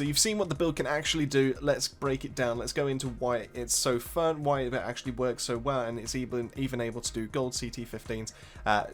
So you've seen what the build can actually do. Let's break it down. Let's go into why it's so fun, why it actually works so well, and it's even able to do gold CT15s,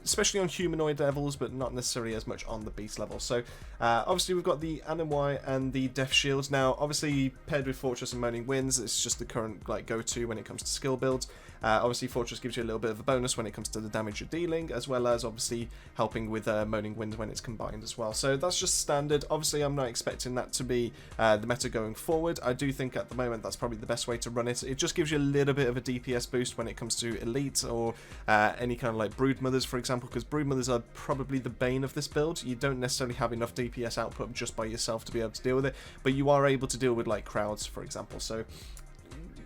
especially on humanoid levels, but not necessarily as much on the beast level. So obviously we've got the Anyway and the Death Shields. Now obviously paired with Fortress and Moaning Winds, it's just the current like go-to when it comes to skill builds. Obviously Fortress gives you a little bit of a bonus when it comes to the damage you're dealing, as well as obviously helping with Moaning Winds when it's combined as well. So that's just standard. Obviously I'm not expecting that to be the meta going forward. I do think at the moment that's probably the best way to run it. It just gives you a little bit of a DPS boost when it comes to Elite or any kind of like Broodmothers, for example, because Broodmothers are probably the bane of this build. You don't necessarily have enough DPS output just by yourself to be able to deal with it, but you are able to deal with like crowds, for example. So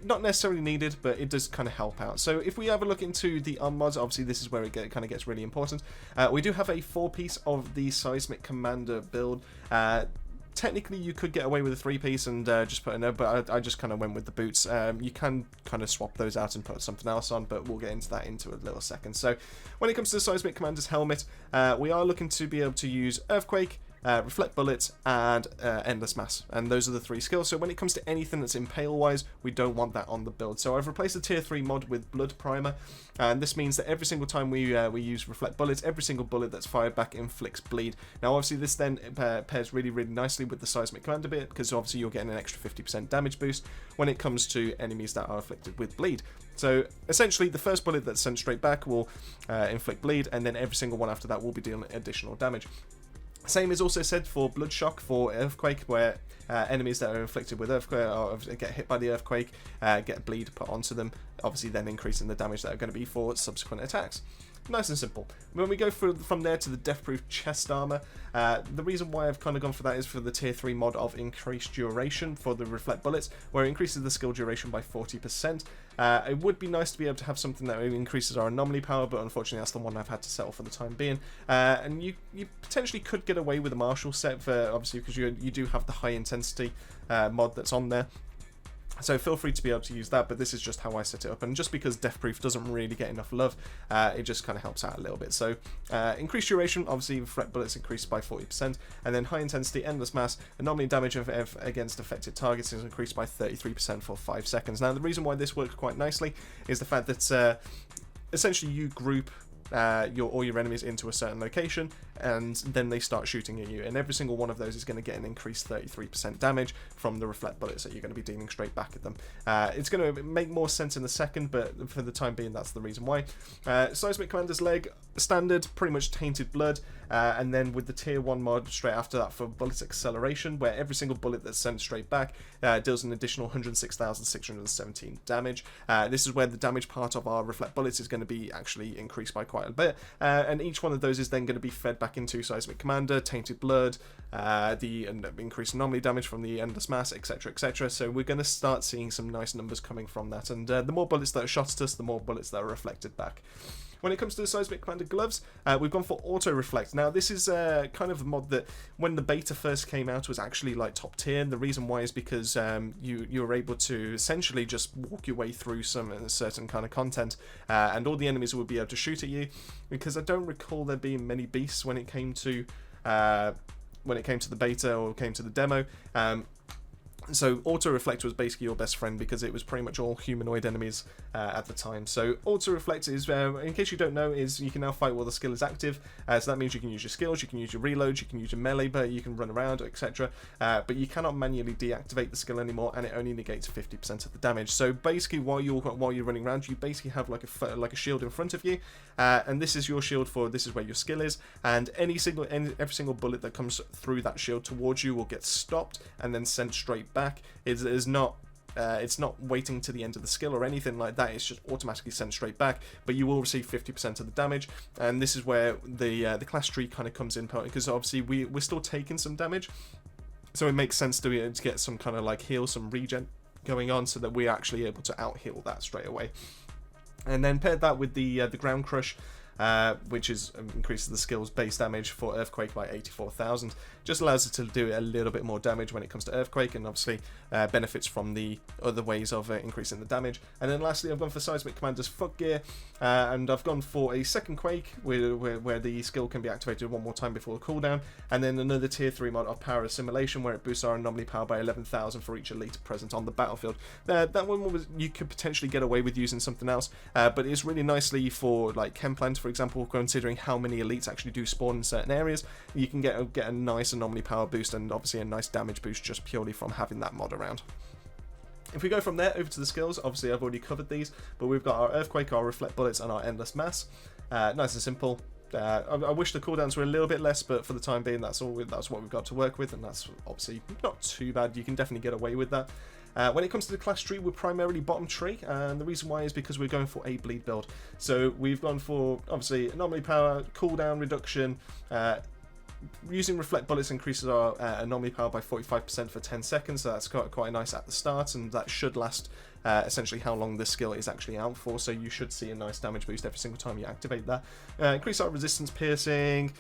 not necessarily needed, but it does kind of help out. So if we have a look into the mods, obviously this is where it kind of gets really important. We do have a 4-piece of the Seismic Commander build. Technically you could get away with a 3-piece and just put in there, but I just kind of went with the boots. You can kind of swap those out and put something else on, but we'll get into that into a little second. So when it comes to the Seismic Commander's helmet, we are looking to be able to use Earthquake, Reflect Bullets, and Endless Mass, and those are the 3 skills. So when it comes to anything that's impale wise, we don't want that on the build. So I've replaced the tier 3 mod with Blood Primer, and this means that every single time we use Reflect Bullets, every single bullet that's fired back inflicts bleed. Now obviously this then pairs really nicely with the Seismic Commander bit, because obviously you're getting an extra 50% damage boost when it comes to enemies that are afflicted with bleed. So essentially the first bullet that's sent straight back will inflict bleed, and then every single one after that will be dealing additional damage. Same is also said for Blood Shock for Earthquake, where enemies that are inflicted with Earthquake or get hit by the Earthquake get bleed put onto them, obviously then increasing the damage that are going to be for subsequent attacks. Nice and simple. When we go from there to the Deathproof Chest Armor, the reason why I've kind of gone for that is for the tier 3 mod of Increased Duration for the Reflect Bullets, where it increases the skill duration by 40%. It would be nice to be able to have something that increases our anomaly power, but unfortunately that's the one I've had to settle for the time being. And you potentially could get away with a Marshall set, for obviously because you do have the high intensity mod that's on there. So feel free to be able to use that, but this is just how I set it up, and just because Deathproof doesn't really get enough love, it just kind of helps out a little bit. So increased duration, obviously Reflect Bullets increased by 40%, and then high intensity Endless Mass, anomaly damage against affected targets is increased by 33% for 5 seconds. Now the reason why this works quite nicely is the fact that essentially you group all your enemies into a certain location, and then they start shooting at you, and every single one of those is going to get an increased 33% damage from the Reflect Bullets that you're going to be dealing straight back at them. It's going to make more sense in a second, but for the time being that's the reason why. Seismic Commander's leg, standard, pretty much Tainted Blood, and then with the tier 1 mod straight after that for Bullet Acceleration, where every single bullet that's sent straight back deals an additional 106,617 damage. This is where the damage part of our Reflect Bullets is going to be actually increased by quite a bit, and each one of those is then going to be fed back into Seismic Commander, Tainted Blood, the increased anomaly damage from the Endless Mass, etc, etc. So we're going to start seeing some nice numbers coming from that, and the more bullets that are shot at us, the more bullets that are reflected back. When it comes to the Seismic Commander gloves, we've gone for Auto Reflect. Now this is kind of a mod that when the beta first came out was actually like top tier, and the reason why is because you were able to essentially just walk your way through some certain kind of content, and all the enemies would be able to shoot at you, because I don't recall there being many beasts when it came to the beta or came to the demo. So Auto Reflect was basically your best friend, because it was pretty much all humanoid enemies at the time. So Auto Reflect is, in case you don't know, is you can now fight while the skill is active. So that means you can use your skills, you can use your reloads, you can use your melee, but you can run around, etc. But you cannot manually deactivate the skill anymore, and it only negates 50% of the damage. So basically, while you're running around, you basically have like a shield in front of you, and this is your shield this is where your skill is, and every single bullet that comes through that shield towards you will get stopped and then sent straight back. It's not waiting to the end of the skill or anything like that. It's just automatically sent straight back, but you will receive 50% of the damage, and this is where the class tree kind of comes in, because obviously we're still taking some damage, so it makes sense to get some kind of like heal, some regen going on, so that we're actually able to out heal that straight away. And then paired that with the Ground Crush. which increases the skill's base damage for Earthquake by 84,000. Just allows it to do a little bit more damage when it comes to Earthquake, and obviously benefits from the other ways of increasing the damage. And then lastly, I've gone for Seismic Commander's Foot Gear, and I've gone for a second Quake where the skill can be activated one more time before the cooldown, and then another tier 3 mod of Power Assimilation where it boosts our anomaly power by 11,000 for each elite present on the battlefield. That one you could potentially get away with using something else, but it's really nicely for like Chemplant, for example, considering how many elites actually do spawn in certain areas. You can get a nice anomaly power boost and obviously a nice damage boost just purely from having that mod around. If we go from there over to the skills, obviously I've already covered these, but we've got our Earthquake, our Reflect Bullets, and our Endless Mass. Nice and simple. I wish the cooldowns were a little bit less, but for the time being, that's what we've got to work with, and that's obviously not too bad. You can definitely get away with that. When it comes to the class tree, we're primarily bottom tree, and the reason why is because we're going for a bleed build. So we've gone for, obviously, anomaly power, cooldown reduction. Using Reflect Bullets increases our anomaly power by 45% for 10 seconds, so that's quite nice at the start, and that should last essentially how long this skill is actually out for, so you should see a nice damage boost every single time you activate that. Increase our resistance piercing,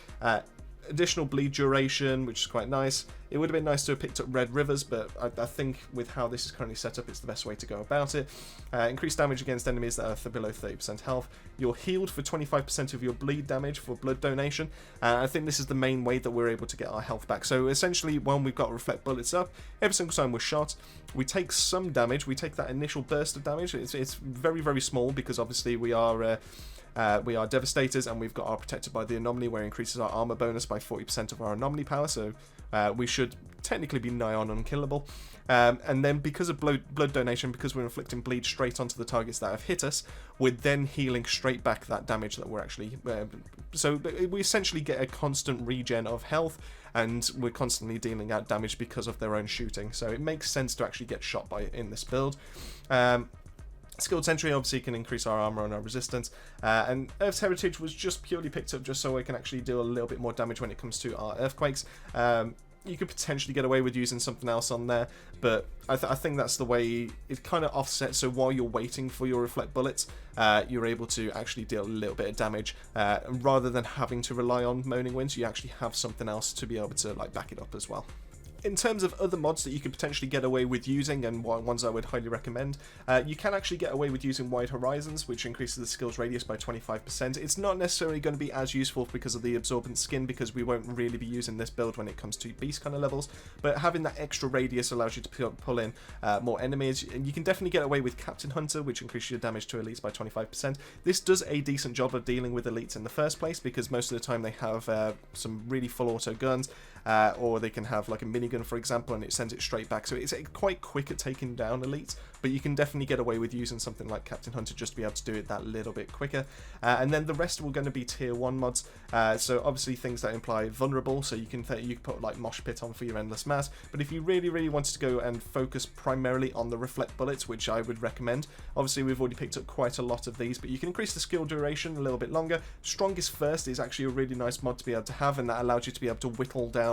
additional bleed duration, which is quite nice. It would have been nice to have picked up Red Rivers, but I think with how this is currently set up, it's the best way to go about it. Increased damage against enemies that are below 30% health. You're healed for 25% of your bleed damage for blood donation. I think this is the main way that we're able to get our health back. So essentially, when we've got Reflect Bullets up, every single time we're shot, we take some damage. We take that initial burst of damage. It's very, very small because obviously we are Devastators, and we've got our Protected by the Anomaly, where it increases our armor bonus by 40% of our anomaly power, so we should technically be nigh on unkillable. And then because of blood donation, because we're inflicting bleed straight onto the targets that have hit us, we're then healing straight back that damage that we're actually... so we essentially get a constant regen of health, and we're constantly dealing out damage because of their own shooting, so it makes sense to actually get shot by in this build. Skilled Sentry obviously can increase our armor and our resistance, and Earth's Heritage was just purely picked up just so we can actually do a little bit more damage when it comes to our Earthquakes. You could potentially get away with using something else on there, but I think that's the way it kind of offsets, so while you're waiting for your Reflect Bullets, you're able to actually deal a little bit of damage, rather than having to rely on Moaning Winds. You actually have something else to be able to like back it up as well. In terms of other mods that you could potentially get away with using, and ones I would highly recommend, you can actually get away with using Wide Horizons, which increases the skill's radius by 25%. It's not necessarily going to be as useful because of the absorbent skin, because we won't really be using this build when it comes to beast kind of levels, but having that extra radius allows you to pull in more enemies, and you can definitely get away with Captain Hunter, which increases your damage to elites by 25%. This does a decent job of dealing with elites in the first place, because most of the time they have some really full auto guns, or they can have like a minigun, for example, and it sends it straight back. So it's quite quick at taking down elites, but you can definitely get away with using something like Captain Hunter just to be able to do it that little bit quicker. And then the rest were going to be tier 1 mods, so obviously things that imply vulnerable, so you can put like Mosh Pit on for your Endless Mass, but if you really wanted to go and focus primarily on the Reflect Bullets, which I would recommend, obviously we've already picked up quite a lot of these, but you can increase the skill duration a little bit longer. Strongest First is actually a really nice mod to be able to have, and that allows you to be able to whittle down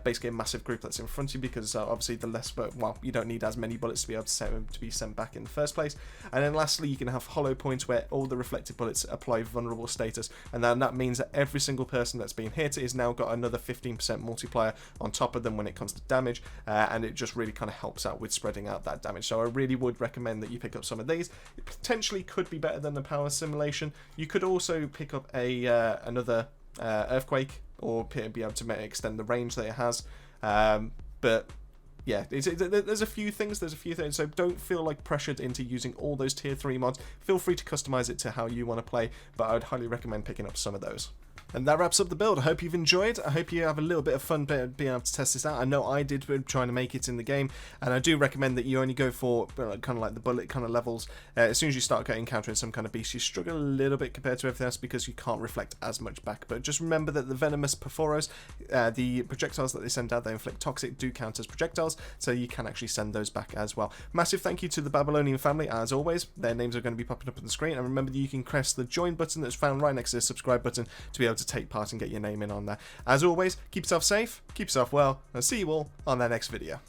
basically a massive group that's in front of you, because obviously the less, but well, you don't need as many bullets to be able to be sent back in the first place. And then lastly, you can have Hollow Points, where all the reflected bullets apply vulnerable status, and then that means that every single person that's been hit is now got another 15% multiplier on top of them when it comes to damage, and it just really kind of helps out with spreading out that damage. So I really would recommend that you pick up some of these. It potentially could be better than the Power Assimilation. You could also pick up a another Earthquake, or be able to extend the range that it has, but yeah, there's a few things, so don't feel like pressured into using all those tier 3 mods. Feel free to customize it to how you want to play, but I would highly recommend picking up some of those. And that wraps up the build. I hope you've enjoyed. I hope you have a little bit of fun being able to test this out. I know I did trying to make it in the game, and I do recommend that you only go for kind of like the bullet kind of levels. As soon as you start encountering some kind of beast, you struggle a little bit compared to everything else because you can't reflect as much back. But just remember that the venomous Perforos, the projectiles that they send out, they inflict toxic, do count as projectiles, so you can actually send those back as well. Massive thank you to the Babylonian family, as always. Their names are going to be popping up on the screen, and remember that you can press the join button that's found right next to the subscribe button to be able to take part and get your name in on there. As always, keep yourself safe, keep yourself well, and I'll see you all on that next video.